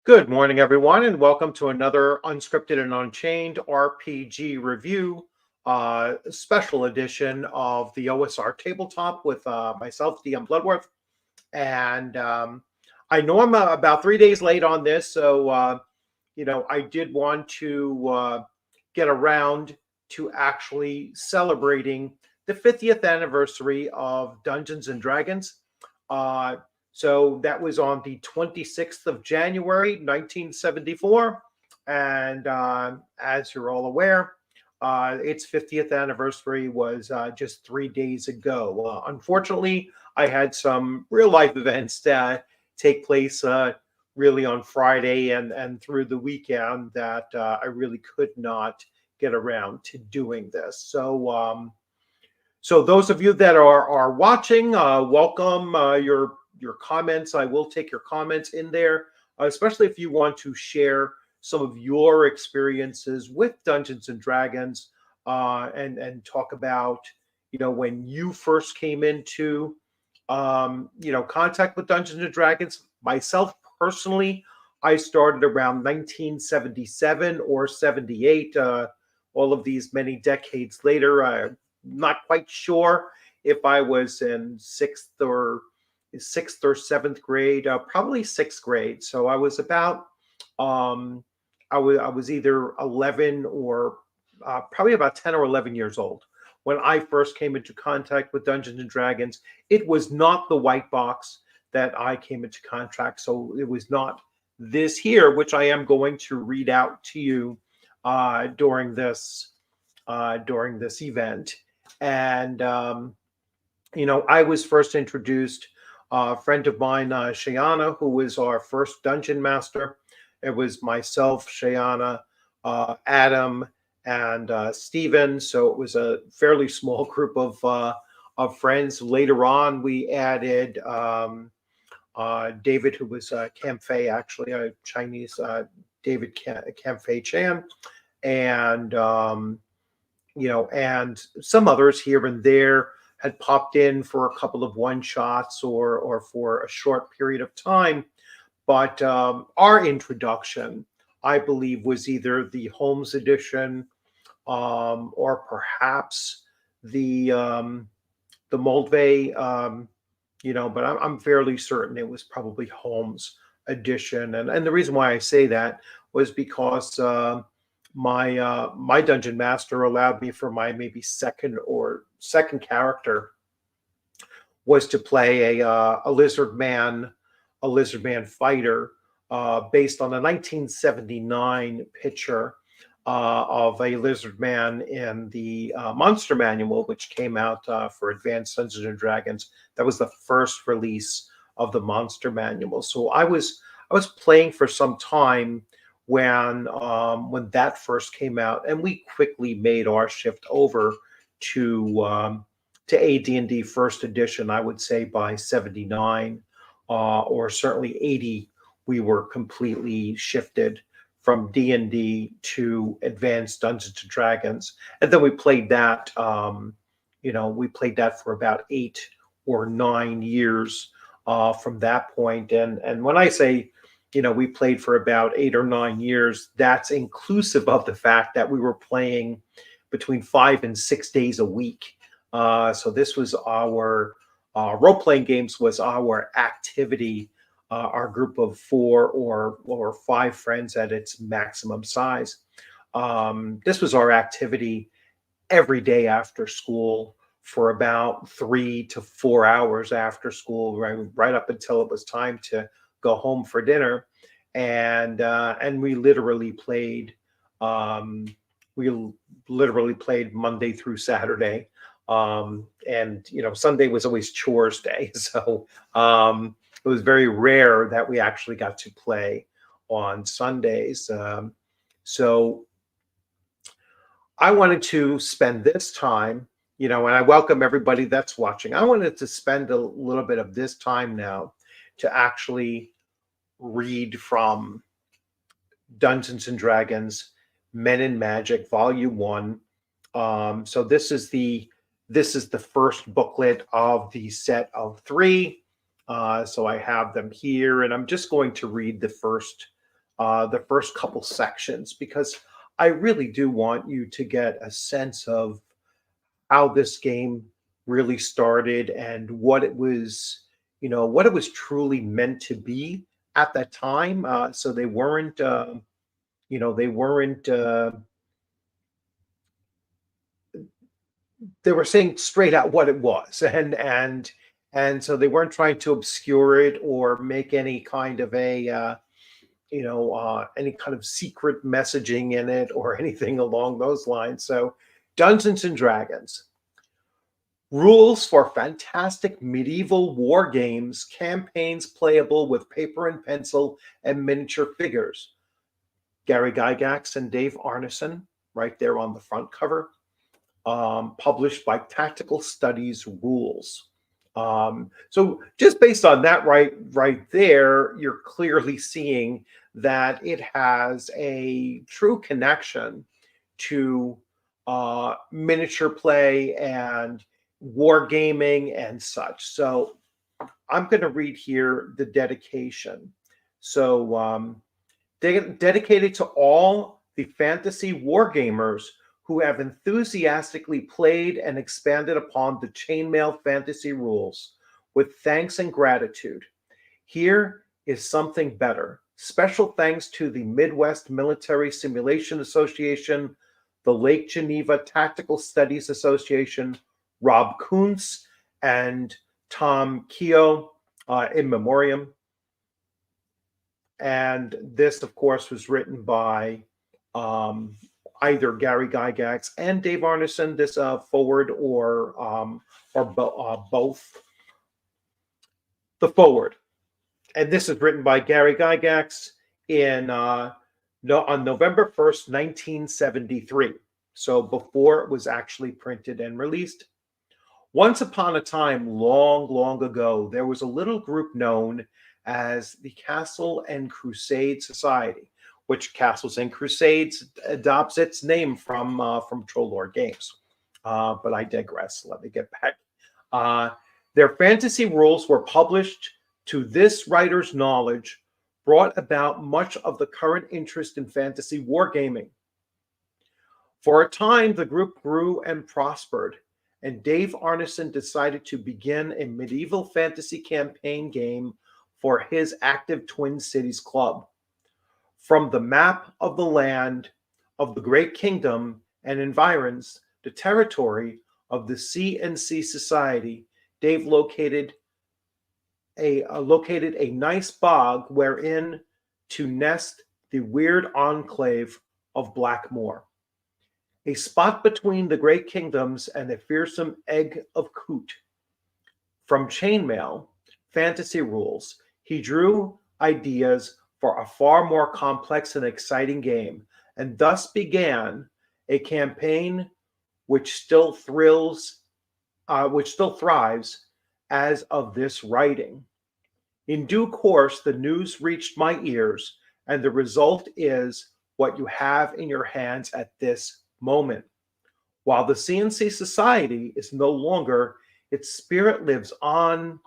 Good morning, everyone, and welcome to another Unscripted and Unchained RPG review, special edition of the OSR tabletop with myself, DM Bluddworth. And I know I'm about 3 days late on this, so I did want to get around to actually celebrating the 50th anniversary of Dungeons and Dragons. So that was on the 26th of January, 1974. And as you're all aware, its 50th anniversary was just 3 days ago. Unfortunately, I had some real life events that take place really on Friday and through the weekend that I really could not get around to doing this. So those of you that are watching, welcome. Your comments. I will take your comments in there, especially if you want to share some of your experiences with Dungeons and Dragons, and talk about when you first came into contact with Dungeons and Dragons. Myself personally, I started around 1977 or 78. All of these many decades later, I'm not quite sure if I was in sixth or seventh grade, probably sixth grade. So I was about, I was either 11 or probably about 10 or 11 years old when I first came into contact with Dungeons and Dragons. It was not the white box that I came into contact. So it was not this here, which I am going to read out to you during this event. And I was first introduced. A friend of mine, Shayana, who was our first dungeon master. It was myself, Shayana, Adam, and Stephen. So it was a fairly small group of friends. Later on, we added David, who was Kamfei, actually, a Chinese David Kamfei Chan, and and some others here and there had popped in for a couple of one shots or for a short period of time. But our introduction, I believe, was either the Holmes edition or perhaps the Moldvay, but I'm fairly certain it was probably Holmes edition. And the reason why I say that was because my dungeon master allowed me for my maybe second character was to play a lizard man fighter based on a 1979 picture of a lizard man in the Monster Manual, which came out for Advanced Dungeons and Dragons. That was the first release of the Monster Manual. So I was playing for some time when that first came out, and we quickly made our shift over to AD&D First Edition. I would say by 79 or certainly 80, we were completely shifted from D&D to Advanced Dungeons and Dragons, and then we played that. We played that for about 8 or 9 years from that point. And when I say we played for about 8 or 9 years, that's inclusive of the fact that we were playing between 5 and 6 days a week. So this was our role-playing games was our activity, our group of 4 or 5 friends at its maximum size. This was our activity every day after school for about 3 to 4 hours after school, right up until it was time to go home for dinner. And we literally played Monday through Saturday. And Sunday was always chores day. So it was very rare that we actually got to play on Sundays. So I wanted to spend this time, and I welcome everybody that's watching. I wanted to spend a little bit of this time now to actually read from Dungeons and Dragons Men in Magic Volume 1. So this is the first booklet of the set of 3. So I have them here, and I'm just going to read the first the first couple sections, because I really do want you to get a sense of how this game really started and what it was, what it was truly meant to be at that time. So they weren't, they weren't. They were saying straight out what it was, and so they weren't trying to obscure it or make any kind of any kind of secret messaging in it or anything along those lines. So, Dungeons and Dragons. Rules for fantastic medieval war games, campaigns playable with paper and pencil and miniature figures. Gary Gygax and Dave Arneson, right there on the front cover. Published by Tactical Studies Rules. So just based on that right there, you're clearly seeing that it has a true connection to miniature play and wargaming and such. So I'm going to read here the dedication. So dedicated to all the fantasy wargamers who have enthusiastically played and expanded upon the chainmail fantasy rules, with thanks and gratitude. Here is something better. Special thanks to the Midwest Military Simulation Association, the Lake Geneva Tactical Studies Association, Rob Kuntz, and Tom Keogh, in memoriam. And this, of course, was written by either Gary Gygax and Dave Arneson, this forward, or both. The forward, and this is written by Gary Gygax on November 1st, 1973. So before it was actually printed and released. Once upon a time, long, long ago, there was a little group known as the Castle and Crusade Society, which Castles and Crusades adopts its name from Troll Lord Games. But I digress. Let me get back. Their fantasy rules were published to this writer's knowledge, brought about much of the current interest in fantasy wargaming. For a time, the group grew and prospered, and Dave Arneson decided to begin a medieval fantasy campaign game for his active Twin Cities club. From the map of the land of the Great Kingdom and environs, the territory of the C&C Society, Dave located a nice bog wherein to nest the weird enclave of Blackmoor, a spot between the Great Kingdoms and the fearsome Egg of Coot. From chainmail, fantasy rules, he drew ideas for a far more complex and exciting game, and thus began a campaign which still thrives as of this writing. In due course, the news reached my ears, and the result is what you have in your hands at this moment. While the C&C Society is no longer, its spirit lives on,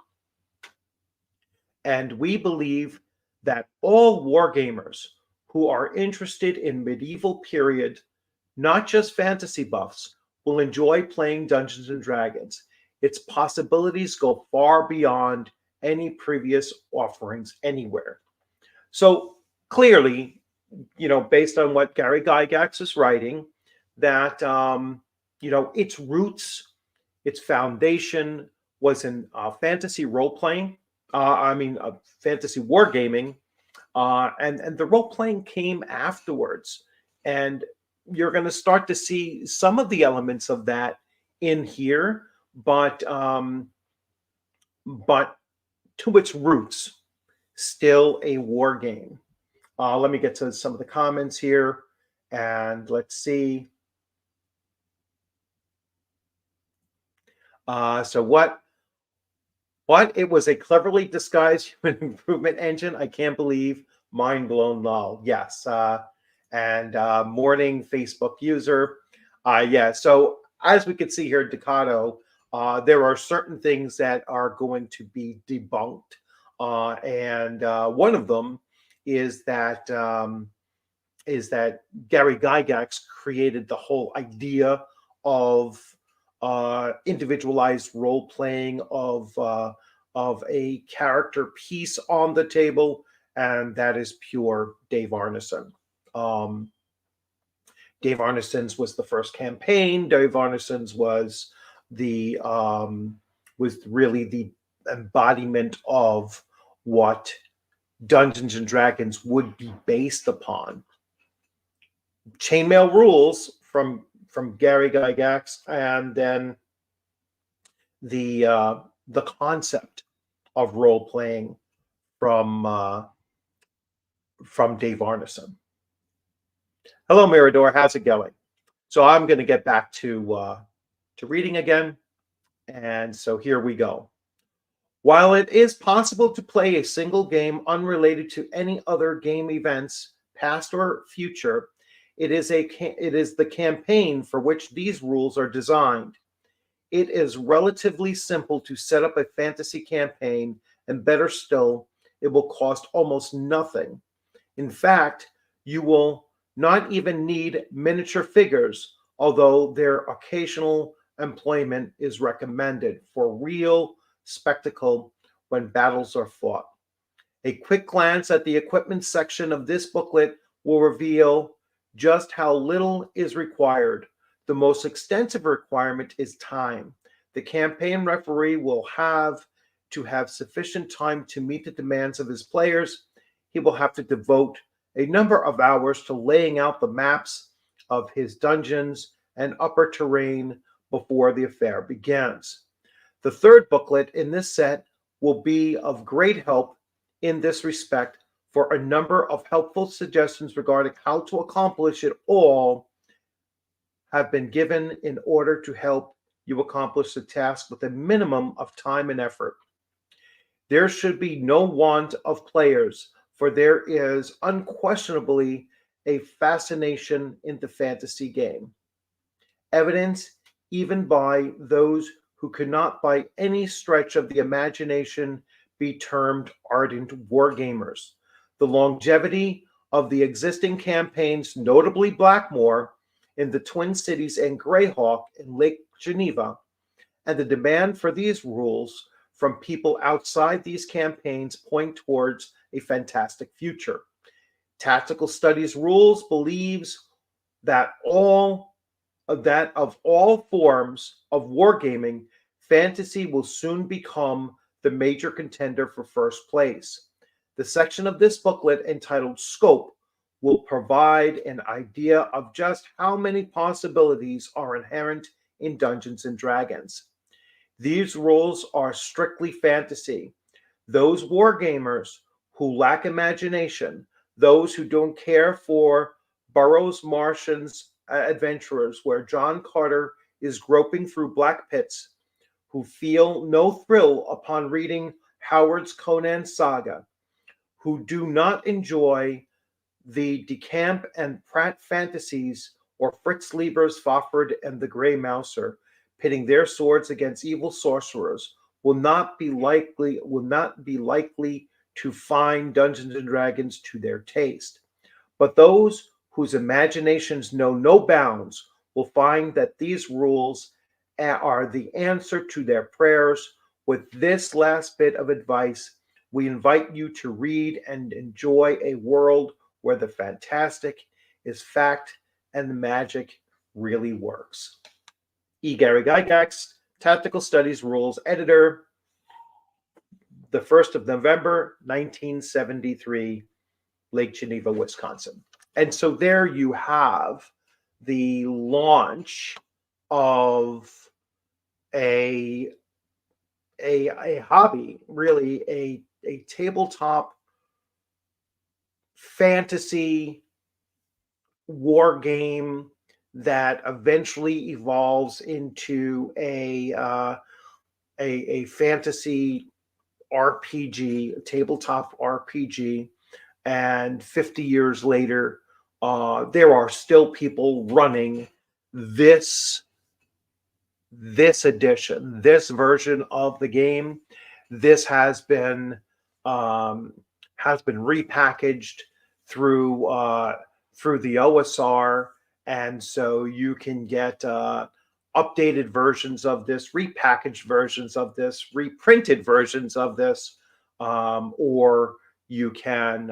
and we believe that all wargamers who are interested in medieval period, not just fantasy buffs, will enjoy playing Dungeons and Dragons. Its possibilities go far beyond any previous offerings anywhere. So clearly, based on what Gary Gygax is writing, that its roots, its foundation was in fantasy role-playing, fantasy wargaming, and the role-playing came afterwards. And you're going to start to see some of the elements of that in here, but to its roots, still a war game. Let me get to some of the comments here, and let's see. So what? It was a cleverly disguised human improvement engine. I can't believe. Mind blown, lol. Yes. And morning Facebook user. Yeah. So as we can see here, Ducato, there are certain things that are going to be debunked. And one of them is that Gary Gygax created the whole idea of individualized role playing of a character piece on the table, and that is pure Dave Arneson. Dave Arneson's was the first campaign. Dave Arneson's was really the embodiment of what Dungeons and Dragons would be based upon. Chainmail rules from Gary Gygax, and then the concept of role playing from Dave Arneson. Hello, Mirador. How's it going? So I'm going to get back to reading again, and so here we go. While it is possible to play a single game unrelated to any other game events, past or future, it is the campaign for which these rules are designed. It is relatively simple to set up a fantasy campaign, and better still, it will cost almost nothing. In fact, you will not even need miniature figures, although their occasional employment is recommended for real spectacle when battles are fought. A quick glance at the equipment section of this booklet will reveal just how little is required. The most extensive requirement is time. The campaign referee will have to have sufficient time to meet the demands of his players. He will have to devote a number of hours to laying out the maps of his dungeons and upper terrain before the affair begins. The third booklet in this set will be of great help in this respect, for a number of helpful suggestions regarding how to accomplish it all have been given in order to help you accomplish the task with a minimum of time and effort. There should be no want of players, for there is unquestionably a fascination in the fantasy game, evidenced even by those who could not by any stretch of the imagination be termed ardent wargamers. The longevity of the existing campaigns, notably Blackmoor in the Twin Cities and Greyhawk in Lake Geneva, and the demand for these rules from people outside these campaigns point towards a fantastic future. Tactical Studies Rules believes that of all forms of wargaming, fantasy will soon become the major contender for first place. The section of this booklet entitled Scope will provide an idea of just how many possibilities are inherent in Dungeons and Dragons. These rules are strictly fantasy. Those wargamers who lack imagination, those who don't care for Burroughs Martian's adventurers, where John Carter is groping through black pits, who feel no thrill upon reading Howard's Conan saga, who do not enjoy the DeCamp and Pratt fantasies or Fritz Lieber's Fafhrd and the Grey Mouser, pitting their swords against evil sorcerers, will not be likely to find Dungeons and Dragons to their taste. But those whose imaginations know no bounds will find that these rules are the answer to their prayers. With this last bit of advice, we invite you to read and enjoy a world where the fantastic is fact and the magic really works. E. Gary Gygax, Tactical Studies Rules Editor, the 1st of November, 1973, Lake Geneva, Wisconsin. And so there you have the launch of a hobby, really a tabletop fantasy war game that eventually evolves into a fantasy RPG, a tabletop RPG, and 50 years later, there are still people running this edition, this version of the game. This has been has been repackaged through through the OSR, and so you can get updated versions of this, repackaged versions of this, reprinted versions of this, or you can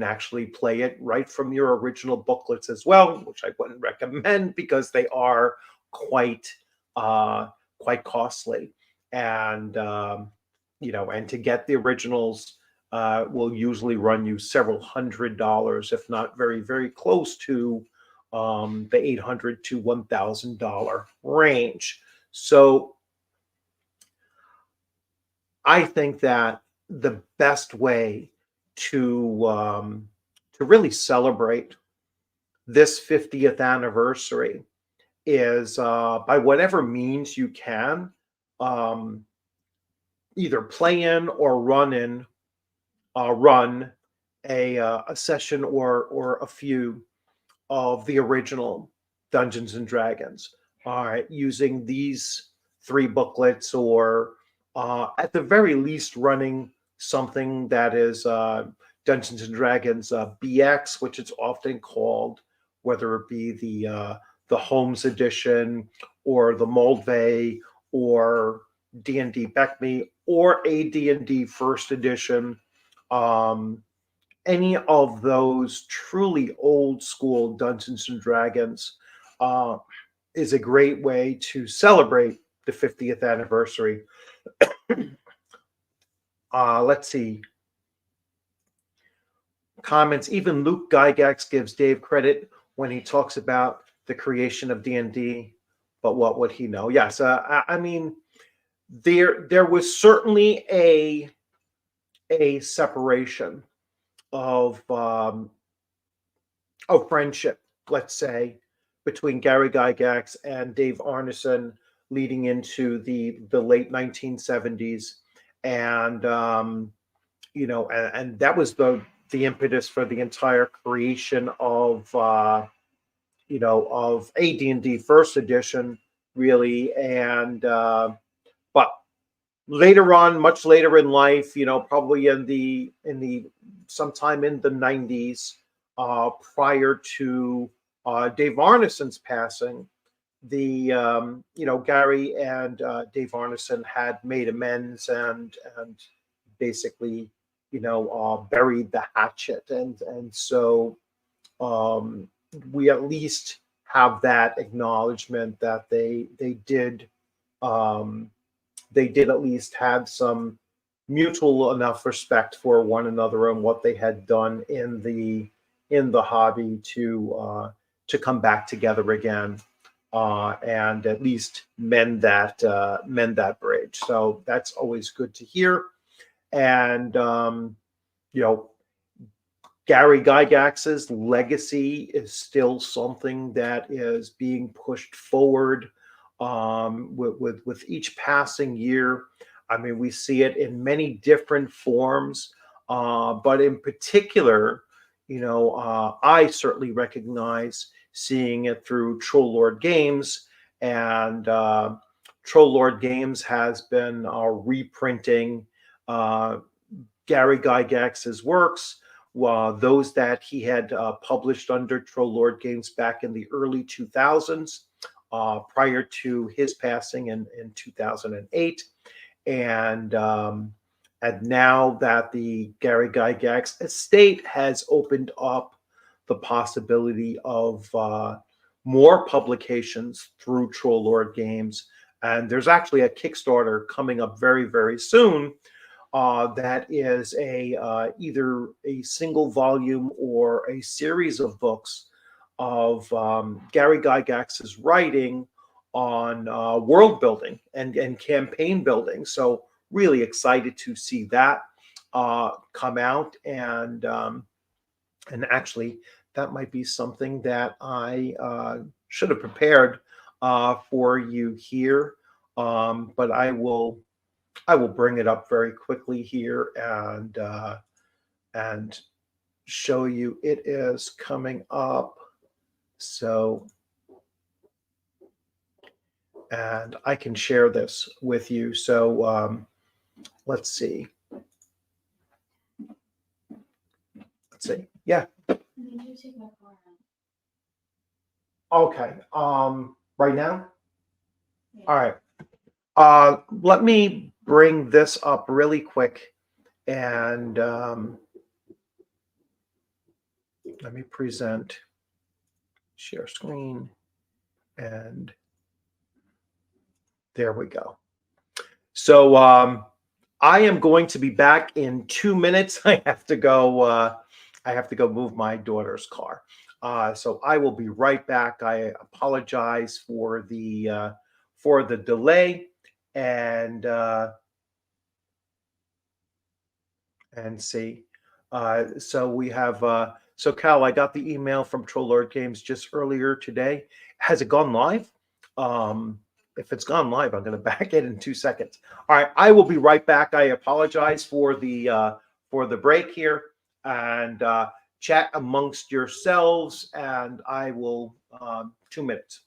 actually play it right from your original booklets as well, which I wouldn't recommend because they are quite quite costly. And and to get the originals will usually run you several $100s, if not very, very close to the $800 to $1,000 range. So I think that the best way to really celebrate this 50th anniversary is by whatever means you can, um, either play in or run a session or a few of the original Dungeons and Dragons. All right, using these three booklets, or at the very least, running something that is Dungeons and Dragons BX, which it's often called, whether it be the Holmes edition or the Moldvay or D&D Beckme or a D&D first edition. Any of those truly old school Dungeons and Dragons uh, is a great way to celebrate the 50th anniversary. Let's see. Comments. Even Luke Gygax gives Dave credit when he talks about the creation of D&D, but what would he know? Yes, I mean, there was certainly a separation of friendship, let's say, between Gary Gygax and Dave Arneson leading into the late 1970s, and and that was the impetus for the entire creation of AD&D First Edition, really, and but later on, much later in life, probably in the sometime in the 90s, prior to Dave Arneson's passing, Gary and Dave Arneson had made amends and basically buried the hatchet, and so we at least have that acknowledgement that um, they did at least have some mutual enough respect for one another and what they had done in the hobby to come back together again, and at least mend that bridge. So that's always good to hear. And you know, Gary Gygax's legacy is still something that is being pushed forward with each passing year. I mean, we see it in many different forms, but in particular, I certainly recognize seeing it through Troll Lord Games, and Troll Lord Games has been reprinting uh, Gary Gygax's works, those that he had published under Troll Lord Games back in the early 2000s, prior to his passing in 2008. And now that the Gary Gygax estate has opened up the possibility of more publications through Troll Lord Games, and there's actually a Kickstarter coming up very, very soon that is either a single volume or a series of books of Gary Gygax's writing on world building and campaign building. So really excited to see that come out, and actually that might be something that I should have prepared for you here, but I will bring it up very quickly here and show you it is coming up. So, and I can share this with you. So let's see. Let's see. Yeah. I need you to take my car out. Okay. Right now? Yeah. All right. Let me bring this up really quick and let me present, share screen, and there we go. So I am going to be back in 2 minutes. I have to go move my daughter's car. So I will be right back. I apologize for the delay and see. So we have so Cal, I got the email from Troll Lord Games just earlier today. Has it gone live? If it's gone live, I'm going to back it in 2 seconds. All right, I will be right back. I apologize for the break here, and chat amongst yourselves, and I will 2 minutes.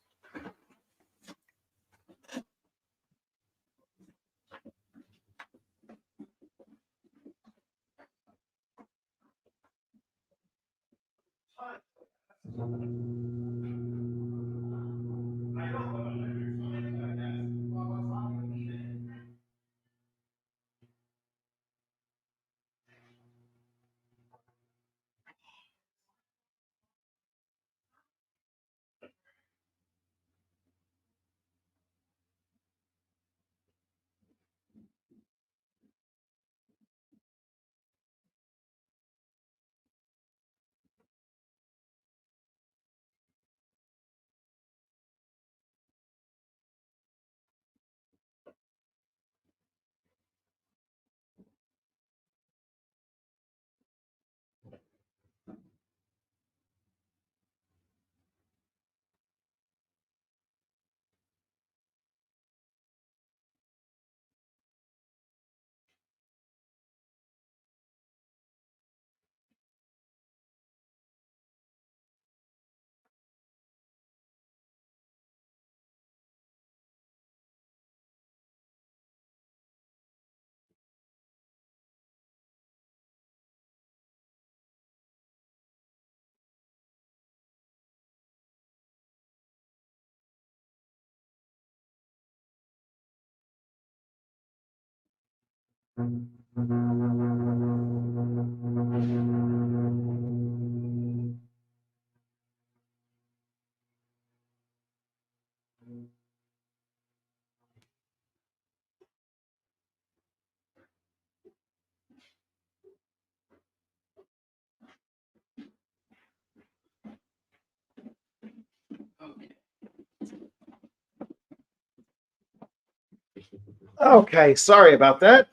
Okay, sorry about that.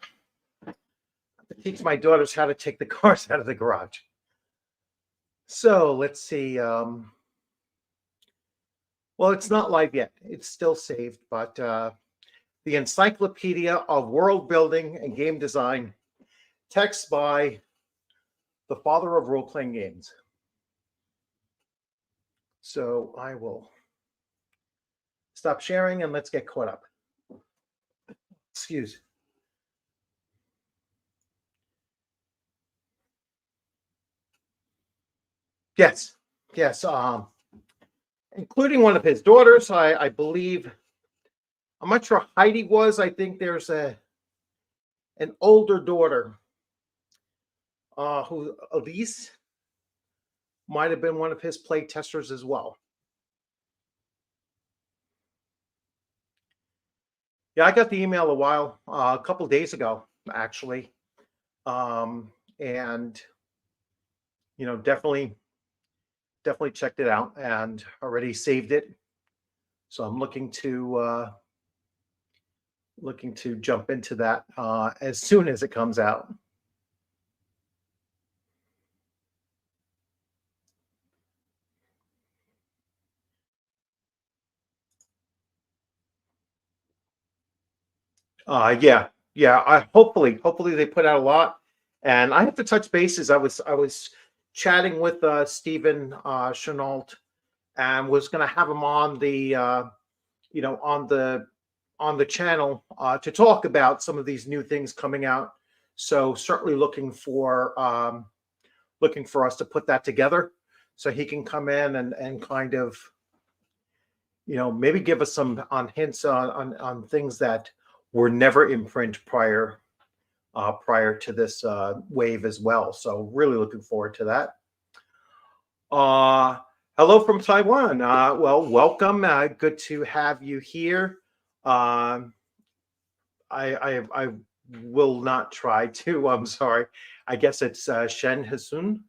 To teach my daughters how to take the cars out of the garage. So let's see. Well, it's not live yet. It's still saved, but the Encyclopedia of World Building and Game Design, text by the father of role-playing games. So I will stop sharing and let's get caught up. Excuse. Yes, yes. Including one of his daughters, I believe. I'm not sure Heidi was. I think there's an older daughter who Elise might have been one of his play testers as well. Yeah, I got the email a couple days ago, actually, and definitely checked it out and already saved it. So I'm looking to jump into that as soon as it comes out. Yeah. I hopefully they put out a lot, and I have to touch bases. I was chatting with Stephen Chenault, and was going to have him on the on the channel to talk about some of these new things coming out. So certainly looking for looking for us to put that together so he can come in and kind of, maybe give us some hints on things that were never in print prior to this wave as well. So really looking forward to that. Hello from Taiwan. Well, welcome. Good to have you here. I will not try to. I'm sorry. I guess it's Shen Hisun.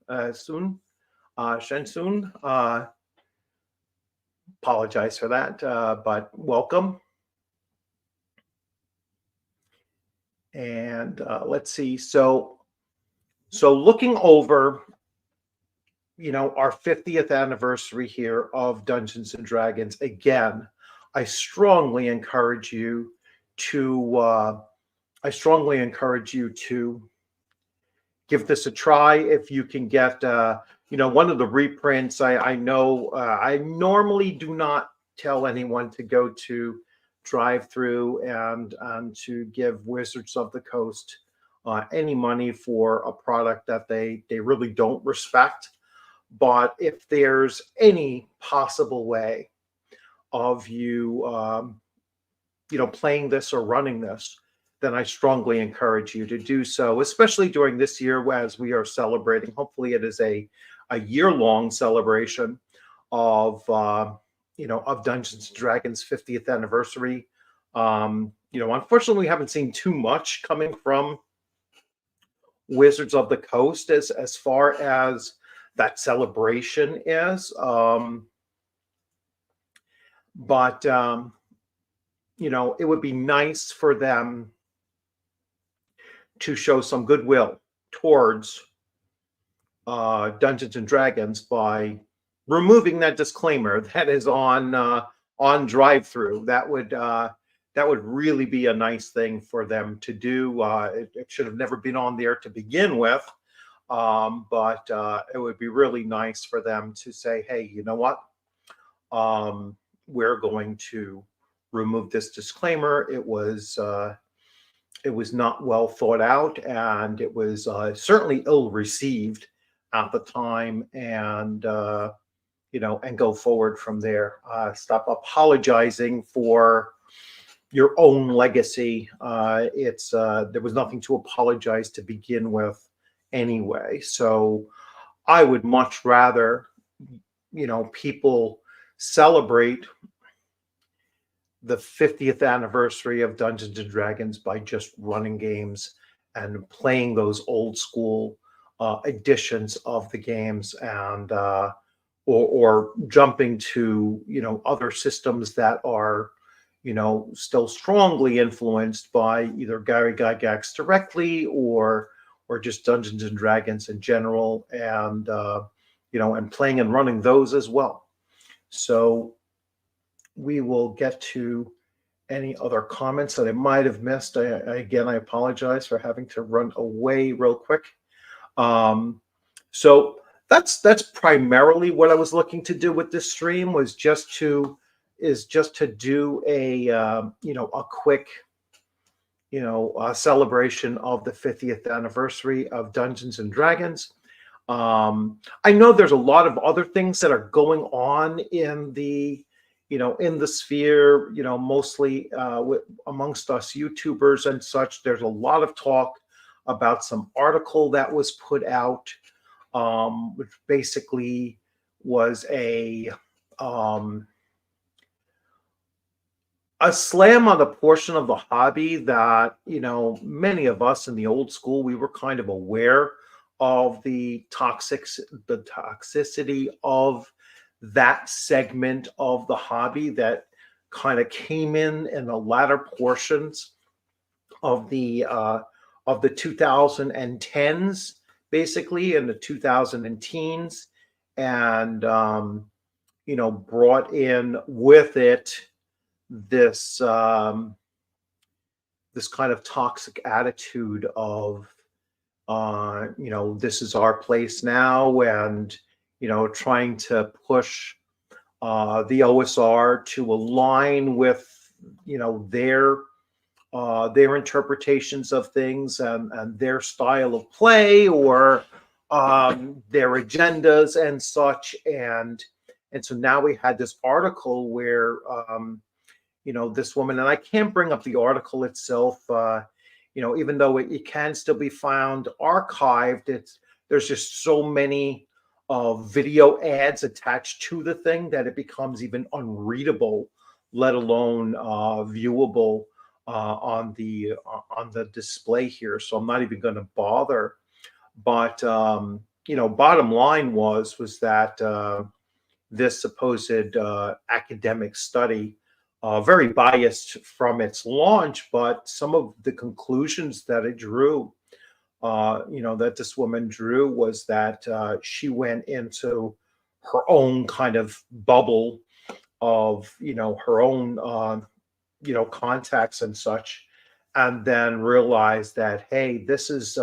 Shen Sun. Apologize for that, but welcome. And let's see. So looking over, our 50th anniversary here of Dungeons and Dragons. Again, I strongly encourage you to give this a try if you can get one of the reprints. I know I normally do not tell anyone to go to drive-through and to give Wizards of the Coast any money for a product that they really don't respect. But if there's any possible way of you playing this or running this, then I strongly encourage you to do so, especially during this year as we are celebrating. Hopefully it is a year-long celebration of Dungeons and Dragons 50th anniversary. Unfortunately, we haven't seen too much coming from Wizards of the Coast as far as that celebration is. But it would be nice for them to show some goodwill towards Dungeons and Dragons by removing that disclaimer that is on drive-through. That would really be a nice thing for them to do. It should have never been on there to begin with, but it would be really nice for them to say, hey, you know what? We're going to remove this disclaimer. It was not well thought out, and it was certainly ill received at the time, and and go forward from there. Stop apologizing for your own legacy. There was nothing to apologize to begin with anyway. So I would much rather people celebrate the 50th anniversary of Dungeons and Dragons by just running games and playing those old school editions of the games, and or jumping to other systems that are still strongly influenced by either Gary Gygax directly or just Dungeons and Dragons in general, and and playing and running those as well. So we will get to any other comments that I might have missed. Again, I apologize for having to run away real quick. So that's primarily what I was looking to do with this stream, was just to do a quick celebration of the 50th anniversary of Dungeons and Dragons. I know there's a lot of other things that are going on in the sphere, mostly amongst us YouTubers and such. There's a lot of talk about some article that was put out, which basically was a slam on the portion of the hobby that, many of us in the old school, we were kind of aware of the toxicity of that segment of the hobby that kind of came in the latter portions of the 2010s, basically, in the 2010s, and brought in with it this this kind of toxic attitude of this is our place now, and trying to push the OSR to align with their interpretations of things and their style of play, or their agendas and such. And so now we had this article where, this woman, and I can't bring up the article itself, even though it can still be found archived, there's just so many video ads attached to the thing that it becomes even unreadable, let alone viewable on the display here. So I'm not even going to bother. But bottom line was that this supposed academic study, very biased from its launch, but some of the conclusions that it drew, that this woman drew, was that she went into her own kind of bubble of, her own, contacts and such, and then realized that, hey, this is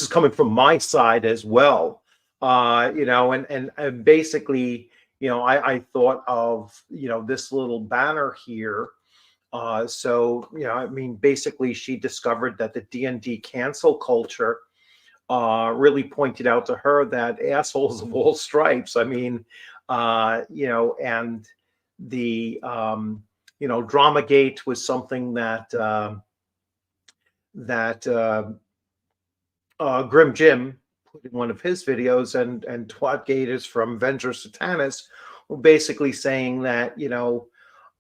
coming from my side as well. And basically, I thought of, this little banner here. Basically, she discovered that the D&D cancel culture really pointed out to her that assholes of all stripes. And the Dramagate was something that Grim Jim put in one of his videos, and Twatgate is from Venger Satanis, basically saying that,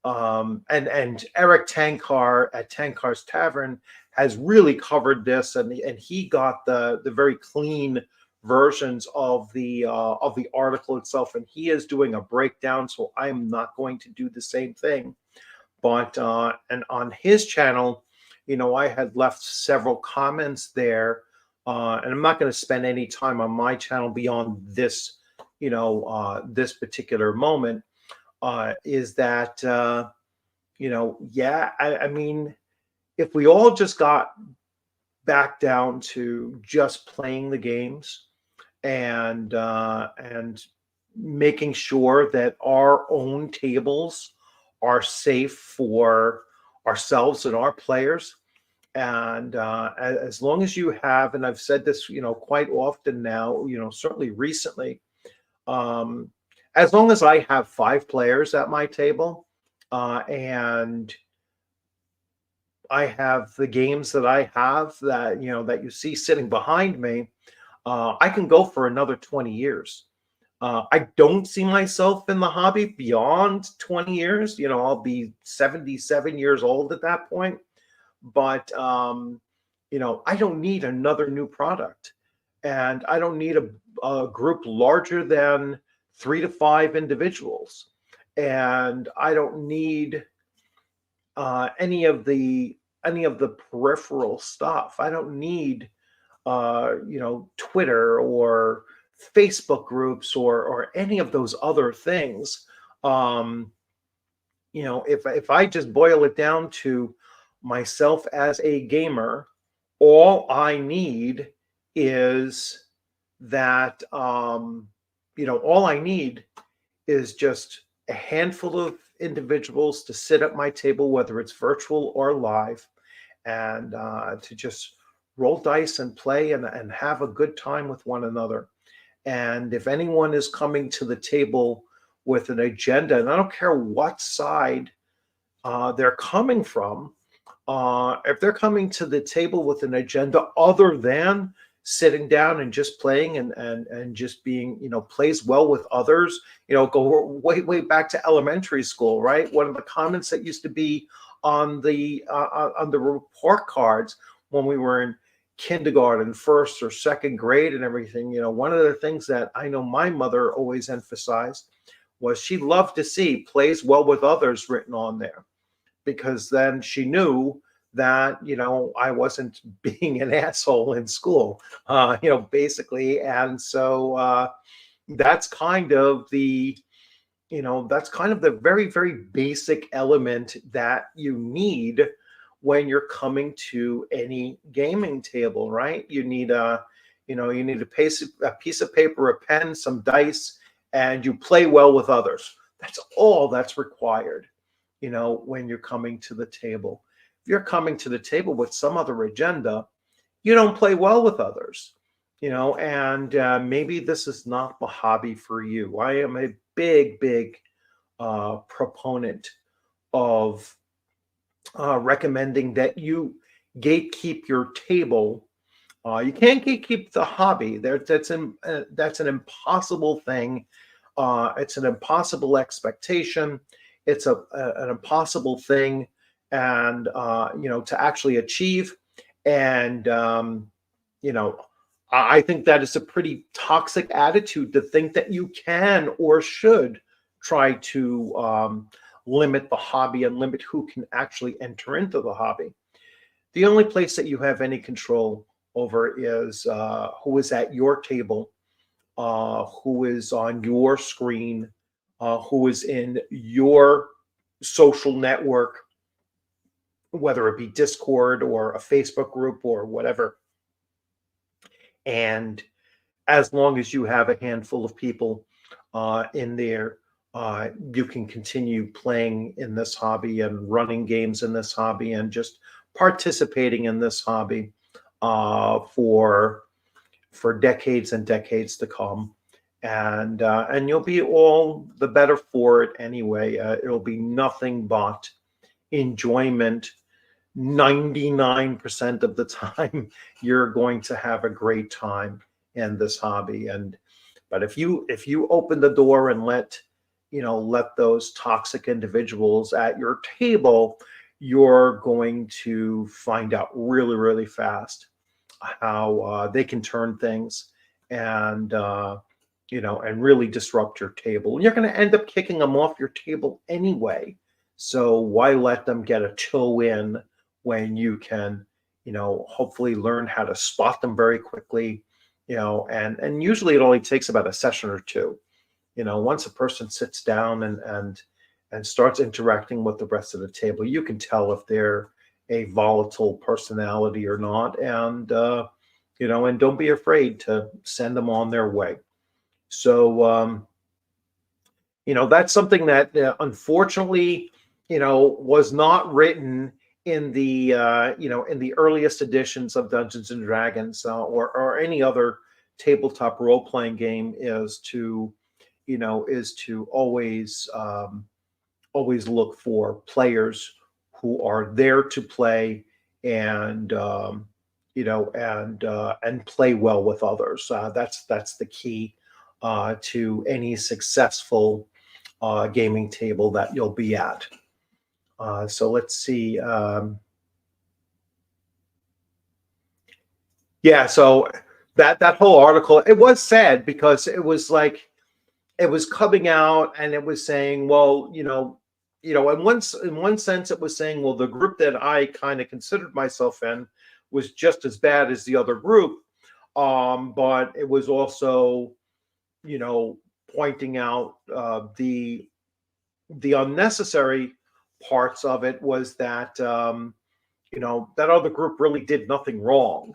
and Eric Tankar at Tankar's Tavern has really covered this, and he got the very clean versions of the article itself, and he is doing a breakdown, so I'm not going to do the same thing. But and on his channel, I had left several comments there, and I'm not going to spend any time on my channel beyond this, this particular moment. Is that if we all just got back down to just playing the games and making sure that our own tables are safe for ourselves and our players. And as long as you have, and I've said this, quite often now, certainly recently, as long as I have 5 players at my table, and I have the games that I have that, that you see sitting behind me, I can go for another 20 years. I don't see myself in the hobby beyond 20 years. I'll be 77 years old at that point. But, I don't need another new product. And I don't need a group larger than 3 to 5 individuals. And I don't need any of the peripheral stuff. I don't need Twitter or Facebook groups or any of those other things. If I just boil it down to myself as a gamer, all I need is that all I need is just a handful of individuals to sit at my table, whether it's virtual or live, and to just roll dice and play and have a good time with one another. And if anyone is coming to the table with an agenda, and I don't care what side they're coming from, if they're coming to the table with an agenda other than sitting down and just playing and just being, plays well with others, go way back to elementary school, right? One of the comments that used to be on the report cards when we were in kindergarten, first or second grade and everything, one of the things that I know my mother always emphasized was she loved to see plays well with others written on there, because then she knew that, I wasn't being an asshole in school, basically. And so that's kind of the, very, very basic element that you need when you're coming to any gaming table, right? You need a piece of paper, a pen, some dice, and you play well with others. That's all that's required, when you're coming to the table. If you're coming to the table with some other agenda, you don't play well with others, and maybe this is not the hobby for you. I am a big proponent of recommending that you gatekeep your table. You can't gatekeep the hobby. That's an impossible thing. It's an impossible expectation. It's an impossible thing, and to actually achieve. And you know, I think that is a pretty toxic attitude to think that you can or should try to limit the hobby and limit who can actually enter into the hobby. The only place that you have any control over is who is at your table, who is on your screen, who is in your social network, whether it be Discord or a Facebook group or whatever. And as long as you have a handful of people in there, you can continue playing in this hobby and running games in this hobby and just participating in this hobby for decades and decades to come. And you'll be all the better for it anyway. It'll be nothing but enjoyment. 99% of the time you're going to have a great time in this hobby. But if you open the door and let those toxic individuals at your table, you're going to find out really, really fast how they can turn things and and really disrupt your table. And you're going to end up kicking them off your table anyway. So why let them get a toe in when you can, hopefully learn how to spot them very quickly, and usually it only takes about a session or two. Once a person sits down and starts interacting with the rest of the table, you can tell if they're a volatile personality or not, and don't be afraid to send them on their way. So that's something that unfortunately was not written in the in the earliest editions of Dungeons and Dragons or any other tabletop role-playing game, is to always look for players who are there to play and and play well with others. That's the key to any successful gaming table that you'll be at. So let's see. Yeah, so that whole article, it was sad because it was like it was coming out and it was saying, well, in one sense it was saying, well, the group that I kind of considered myself in was just as bad as the other group, but it was also pointing out the unnecessary parts of it was that that other group really did nothing wrong,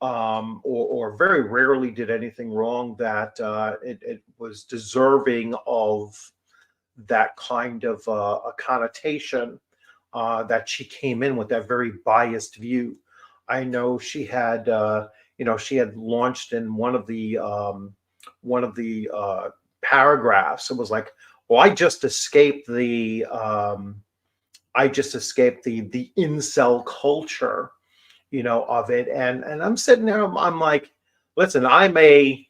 or very rarely did anything wrong that it was deserving of that kind of a connotation, that she came in with that very biased view. I know she had she had launched in one of the paragraphs. It was like, well, I just escaped the incel culture, of it. And I'm sitting there, I'm like, listen, I'm a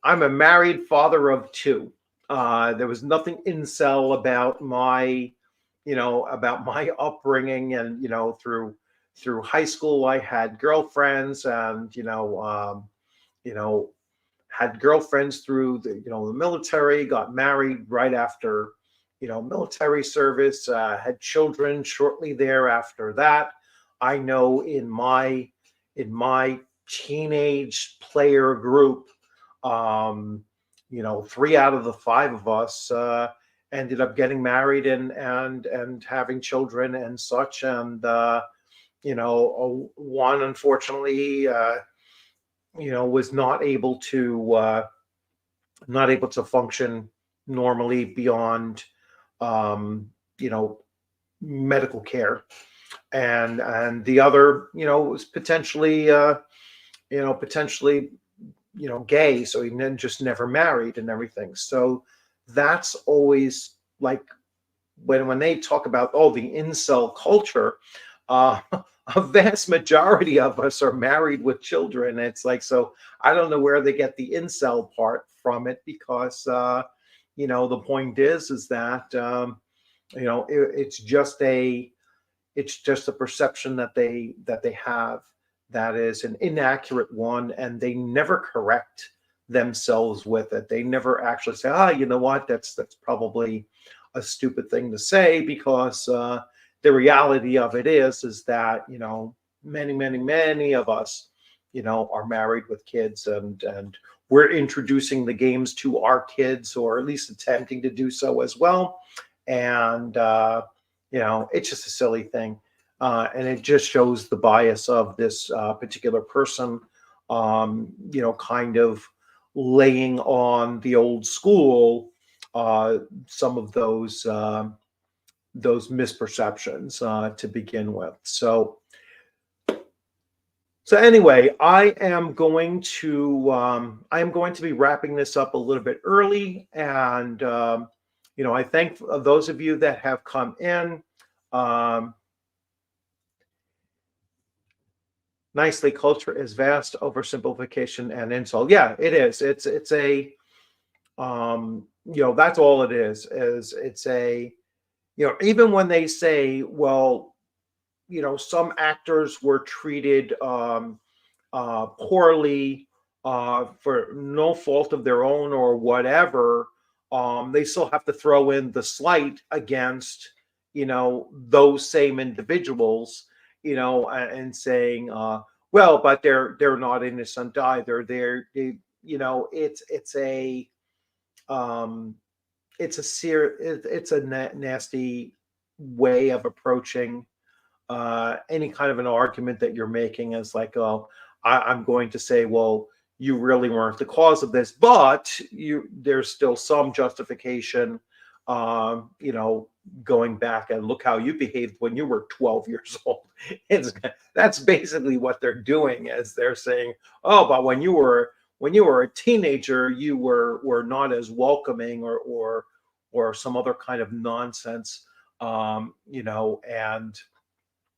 married father of two. There was nothing incel about my upbringing. And through high school I had girlfriends, and had girlfriends through the military, got married right after military service, had children shortly thereafter that. I know in my teenage player group, 3 out of the 5 of us ended up getting married and having children and such. And one unfortunately was not able to function normally beyond medical care. and the other, was potentially, potentially, gay, so he then just never married and everything. So that's always like when they talk about, oh, the incel culture, uh, a vast majority of us are married with children. It's like, so I don't know where they get the incel part from it, because the point is that it's just a perception that they have, that is an inaccurate one, and they never correct themselves with it. They never actually say, you know what, that's probably a stupid thing to say, because the reality of it is that many of us are married with kids, and we're introducing the games to our kids, or at least attempting to do so as well. And it's just a silly thing. And it just shows the bias of this particular person, kind of laying on the old school some of those misperceptions to begin with. So anyway, I am going to be wrapping this up a little bit early, and I thank those of you that have come in. Nicely, culture is vast, oversimplification and insult. Yeah, it is. It's a that's all it is it's a even when they say, well, some actors were treated poorly for no fault of their own or whatever, they still have to throw in the slight against those same individuals, and saying, well, but they're not innocent either. It's a nasty way of approaching any kind of an argument that you're making. Is like, oh, I'm going to say, well, you really weren't the cause of this, but there's still some justification, going back and look how you behaved when you were 12 years old. That's basically what they're doing, as they're saying, oh, but when you were a teenager, you were not as welcoming, or some other kind of nonsense, and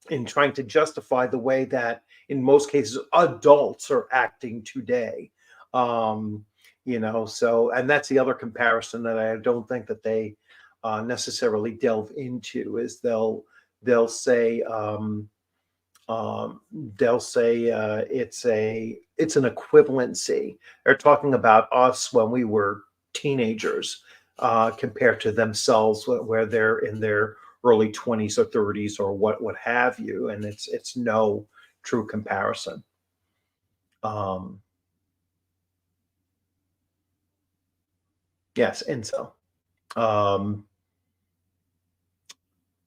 in trying to justify the way that in most cases adults are acting today. So, and that's the other comparison that I don't think that they necessarily delve into, is they'll say it's an equivalency. They're talking about us when we were teenagers compared to themselves where they're in their early 20s or 30s or what have you, and it's no true comparison. Yes, incel.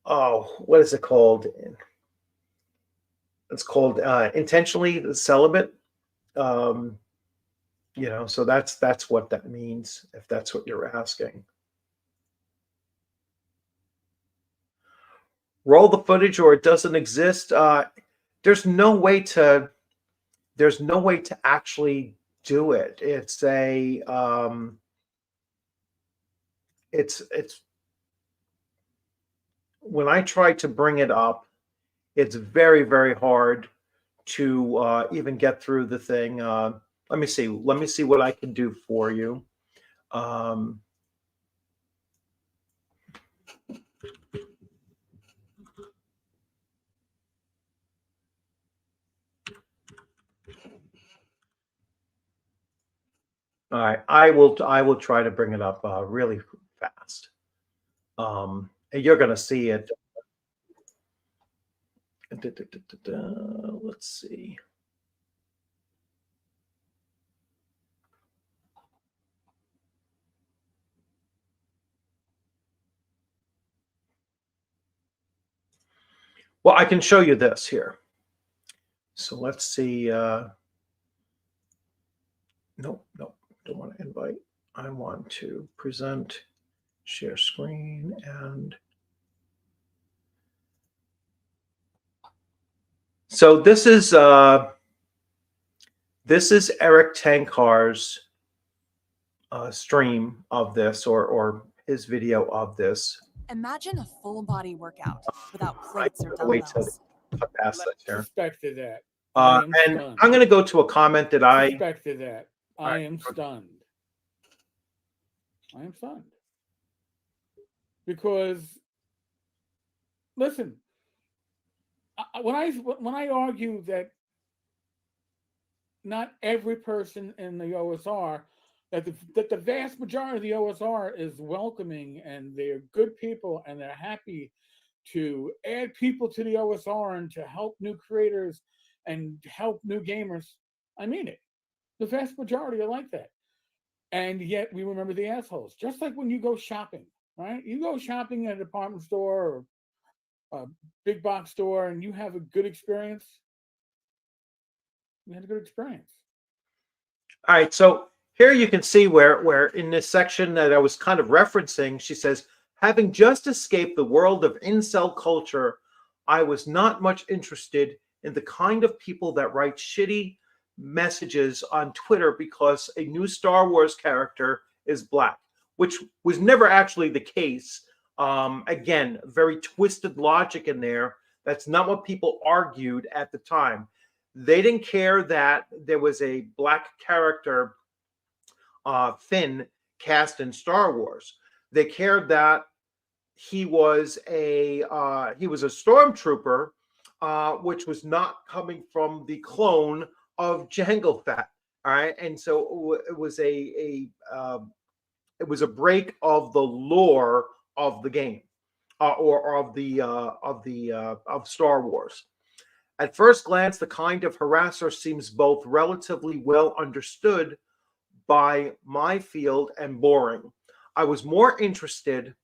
What is it called? It's called intentionally celibate. So that's what that means, if that's what you're asking. Roll the footage or it doesn't exist. There's no way to actually do it. It's when I try to bring it up, it's very, very hard to even get through the thing. Let me see what I can do for you. All right, I will try to bring it up really fast. And you're going to see it. Let's see. Well, I can show you this here. So let's see. Nope, don't want to invite. I want to present, share screen, and So this is Eric Tankar's stream of this, or his video of this. Imagine a full body workout without I plates or wait to dumbbells. cut past this here. Suspected that. I am And stunned. I'm going to go to a comment that I Suspected that. I am stunned. I am stunned. Because, listen, when I argue that not every person in the OSR, that the vast majority of the OSR is welcoming and they're good people and they're happy to add people to the OSR and to help new creators and help new gamers, I mean it. The vast majority are like that. And yet we remember the assholes. Just like when you go shopping, right? You go shopping at a department store or a big box store and you have a good experience. You had a good experience. All right, so here you can see where in this section that I was kind of referencing, she says, having just escaped the world of incel culture, I was not much interested in the kind of people that write shitty messages on Twitter because a new Star Wars character is black, which was never actually the case. Again, very twisted logic in there. That's not what people argued at the time. They didn't care that there was a black character, Finn, cast in Star Wars. They cared that he was a stormtrooper, which was not coming from the clone of Jango Fett. All right, and so it was a break of the lore of the game, or of Star Wars. At first glance, the kind of harasser seems both relatively well understood by my field and boring. I was more interested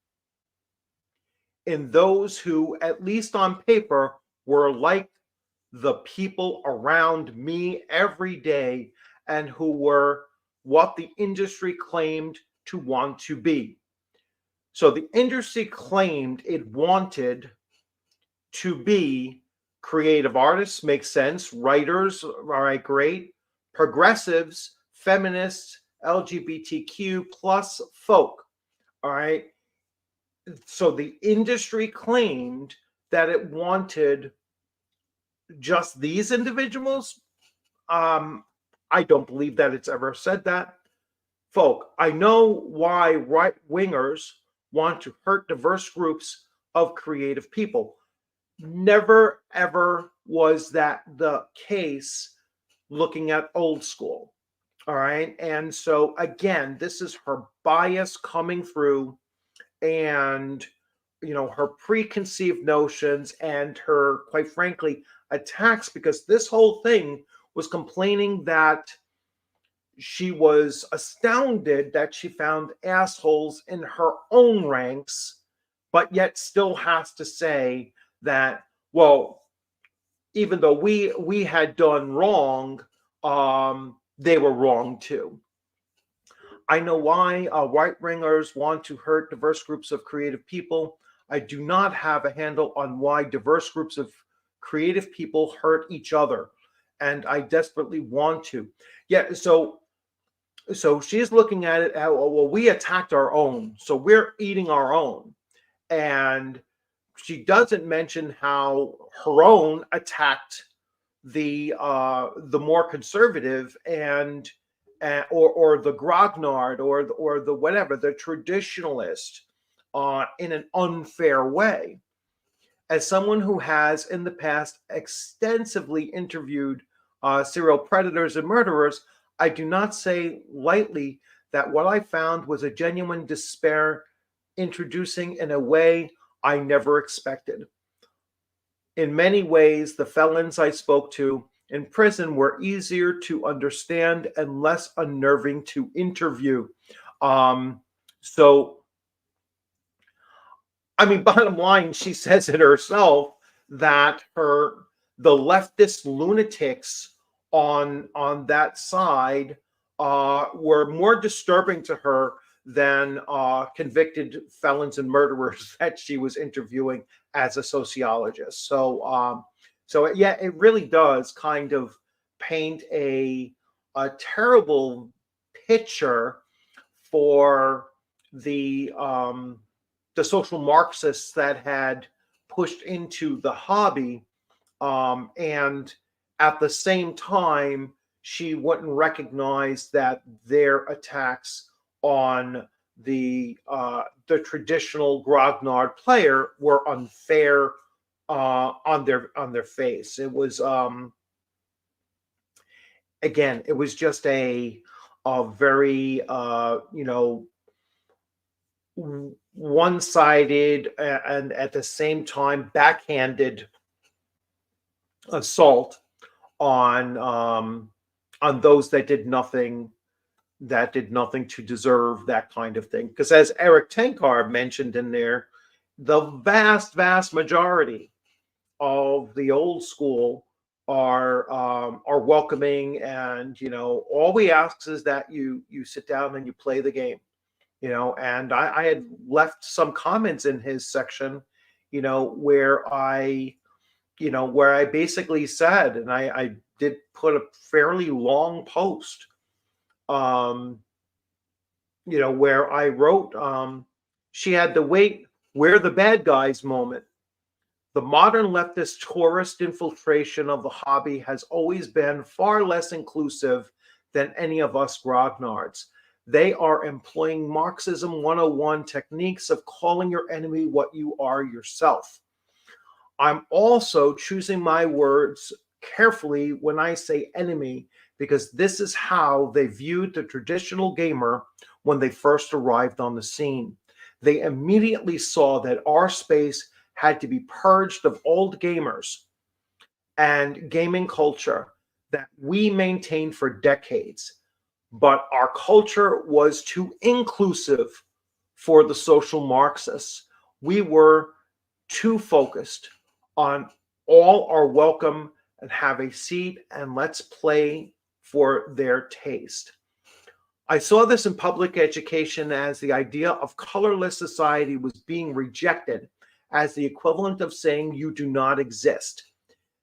in those who, at least on paper, were like the people around me every day and who were what the industry claimed to want to be. So the industry claimed it wanted to be creative artists, makes sense. Writers, all right, great. Progressives, feminists, LGBTQ plus folk, all right. So the industry claimed that it wanted just these individuals. I don't believe that it's ever said that. Folk, I know why right wingers want to hurt diverse groups of creative people. Never ever was that the case looking at old school. All right. And so again, this is her bias coming through, and her preconceived notions and her, quite frankly, attacks, because this whole thing was complaining that she was astounded that she found assholes in her own ranks, but yet still has to say that, well, even though we had done wrong, they were wrong too. I know why right-wingers want to hurt diverse groups of creative people. I do not have a handle on why diverse groups of creative people hurt each other, and I desperately want to. Yeah, so she's looking at it, well, we attacked our own, so we're eating our own. And she doesn't mention how her own attacked the more conservative and or the grognard or the whatever, the traditionalist, in an unfair way. As someone who has in the past extensively interviewed serial predators and murderers, I do not say lightly that what I found was a genuine despair, introducing in a way I never expected. In many ways, the felons I spoke to in prison were easier to understand and less unnerving to interview. So, I mean, bottom line, she says it herself that the leftist lunatics on that side were more disturbing to her than convicted felons and murderers that she was interviewing as a sociologist. So So yeah, it really does kind of paint a terrible picture for the social Marxists that had pushed into the hobby, and at the same time, she wouldn't recognize that their attacks on the traditional grognard player were unfair on their face. It was again, it was just a very one-sided and at the same time backhanded assault on those that did nothing to deserve that kind of thing. Because as Eric Tenkar mentioned in there, the vast majority of the old school are welcoming, and all we ask is that you sit down and you play the game. And I had left some comments in his section, where I basically said, and I did put a fairly long post, where I wrote, she had the wait, we're the bad guys moment. The modern leftist tourist infiltration of the hobby has always been far less inclusive than any of us grognards. They are employing Marxism 101 techniques of calling your enemy what you are yourself. I'm also choosing my words carefully when I say enemy, because this is how they viewed the traditional gamer when they first arrived on the scene. They immediately saw that our space had to be purged of old gamers and gaming culture that we maintained for decades. But our culture was too inclusive for the social Marxists. We were too focused on all are welcome and have a seat and let's play for their taste. I saw this in public education as the idea of colorless society was being rejected as the equivalent of saying you do not exist.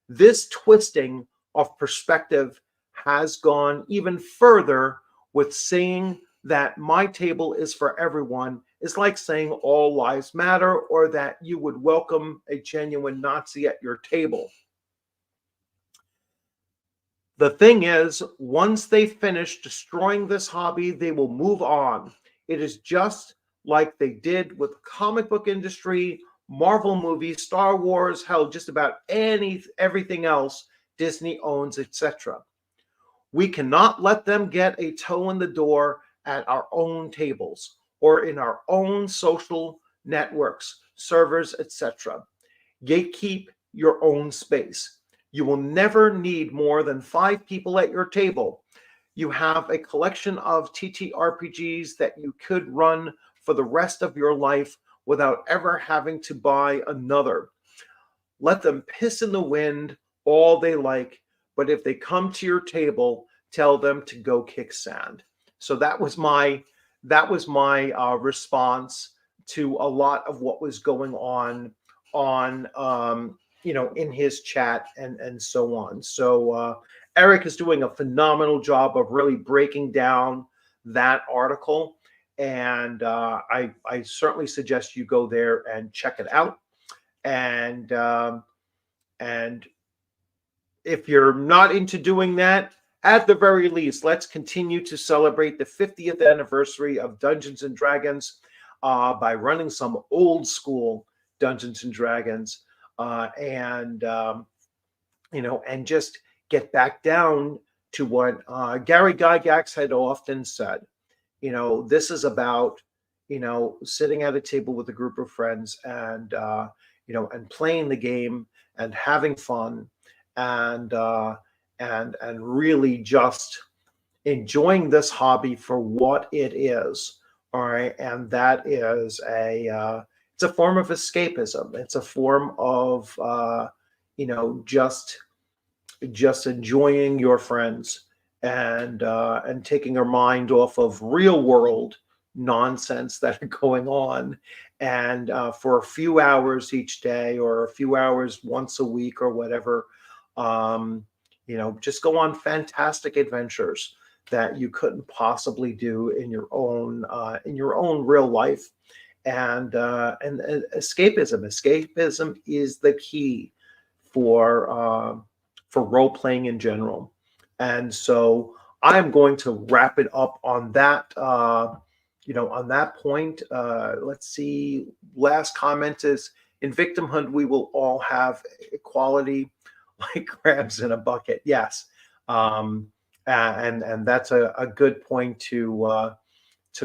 This twisting of perspective has gone even further with saying that my table is for everyone is like saying all lives matter, or that you would welcome a genuine Nazi at your table. The thing is, once they finish destroying this hobby, they will move on. It is just like they did with the comic book industry, Marvel movies, Star Wars, hell, just about everything else Disney owns, etc. We cannot let them get a toe in the door at our own tables or in our own social networks, servers, etc. Gatekeep your own space. You will never need more than 5 people at your table. You have a collection of TTRPGs that you could run for the rest of your life without ever having to buy another. Let them piss in the wind all they like, but if they come to your table, tell them to go kick sand. So that was my response to a lot of what was going on in his chat and so on. So Eric is doing a phenomenal job of really breaking down that article. And I certainly suggest you go there and check it out. And if you're not into doing that, at the very least, let's continue to celebrate the 50th anniversary of Dungeons and Dragons by running some old school Dungeons and Dragons, and just get back down to what Gary Gygax had often said. This is about, sitting at a table with a group of friends and, and playing the game and having fun and really just enjoying this hobby for what it is. All right. And that is it's a form of escapism. It's a form of, just enjoying your friends and taking your mind off of real world nonsense that are going on, and for a few hours each day or a few hours once a week or whatever, Just go on fantastic adventures that you couldn't possibly do in your own real life. And escapism is the key for role-playing in general. And so I'm going to wrap it up on that on that point. Let's see, last comment is, in victimhood we will all have equality like crabs in a bucket. Yes. And that's a good point to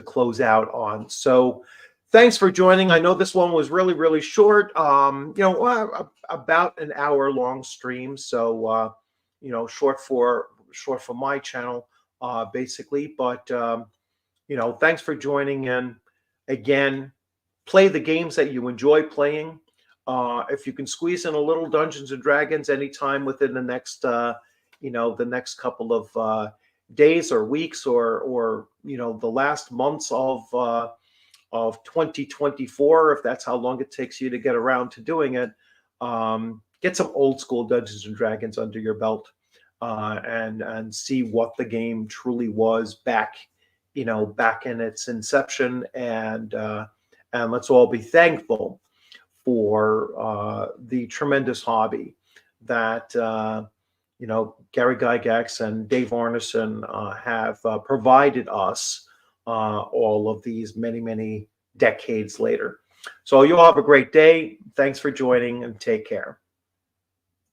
close out on. So thanks for joining. I know this one was really, really short, about an hour long stream. So, short for my channel, basically. But, thanks for joining in. Again, play the games that you enjoy playing. If you can squeeze in a little Dungeons and Dragons anytime within the next, the next couple of days or weeks, or the last months of 2024, if that's how long it takes you to get around to doing it, get some old school Dungeons and Dragons under your belt, and see what the game truly was back in its inception, and let's all be thankful for the tremendous hobby that Gary Gygax and Dave Arneson have provided us all of these many decades later. So you all have a great day. Thanks for joining, and take care.